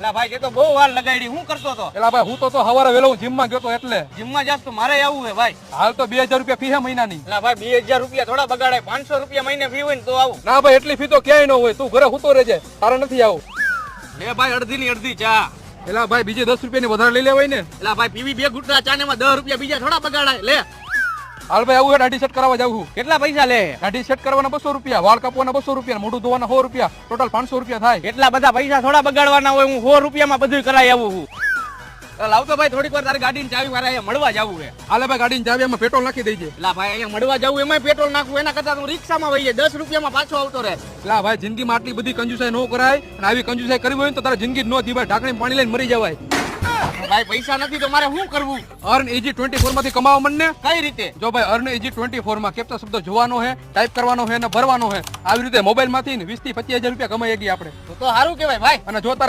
એટલે ભાઈ એ તો બહુ વાર લગાડી, હું કરતો તો? એલા ભાઈ હું તો સવારે વેલો જીમમાં ગયો તો એટલે. જીમમાં જાસ તો મારે આવવું હે ભાઈ. હાલ તો 2000 રૂપિયા ફી હે મહિનાની. એટલે ભાઈ 2000 રૂપિયા થોડા બગાડાય, 500 રૂપિયા મહિને ફી હોય ને તો આવું. ના ભાઈ એટલી ફી તો ક્યાંય ન હોય, તું ઘરે હુતો રહેજે, તારે નથી આવું. લે ભાઈ અડધી ની અડધી ચા. એલા ભાઈ બીજે 10 રૂપિયાની વધારે લઈ લેવાય ને. એટલે ભાઈ પીવી 2 ઘૂંટડા ચા ને માં 10 રૂપિયા બીજા થોડા બગાડાય. લે હાલ ભાઈ આવું દાઢી સેટ કરાવવા જાવું. કેટલા પૈસા લે? દાઢી સેટ કરવાના 200 રૂપિયા, વાળ કાપવાના 200 રૂપિયા, મોઢું ધોવાના 100 રૂપિયા, ટોટલ 500 રૂપિયા થાય. એટલા બધા પૈસા થોડા બગાડવાના હોય, હું 100 રૂપિયામાં બધું કરાઈ આવું છું. લાવતો ભાઈ થોડીક વાર તારી ગાડીની ચાવી મારે અહીંયા મળવા જવું છે. હાલે ભાઈ ગાડીની ચાવીમાં પેટ્રોલ નાખી દેજે. એટલે ભાઈ અહીંયા મળવા જવું એમાં પેટ્રોલ નાખવું, એના કરતા તું રિક્ષામાં વહી જાય, 10 રૂપિયામાં પાછો આવતો રહે. એટલે ભાઈ જિંદગીમાં આટલી બધી કંજુસાઈ ન કરાય, અને આવી કંજુસાઈ કરવી હોય ને તો તારે જિંદગી જ ન જીવાય, ઢાંકણી પાણી લઈને મરી જવાય. ભાઈ પૈસા નથી તો મારે શું કરવું? અર્ન એજી 24 માંથી કમાવા મન ને. કઈ રીતે? જો ભાઈ અર્ન એજી 24 માં કેપ્ચા શબ્દ જોવાનો હે, ટાઈપ કરવાનો હે અને ભરવાનો હે. આવી રીતે મોબાઈલ માંથી 20 થી 25 હજાર રૂપિયા કમાઈ ગયા આપણે. તો સારું કેવાય ભાઈ. અને જો તારા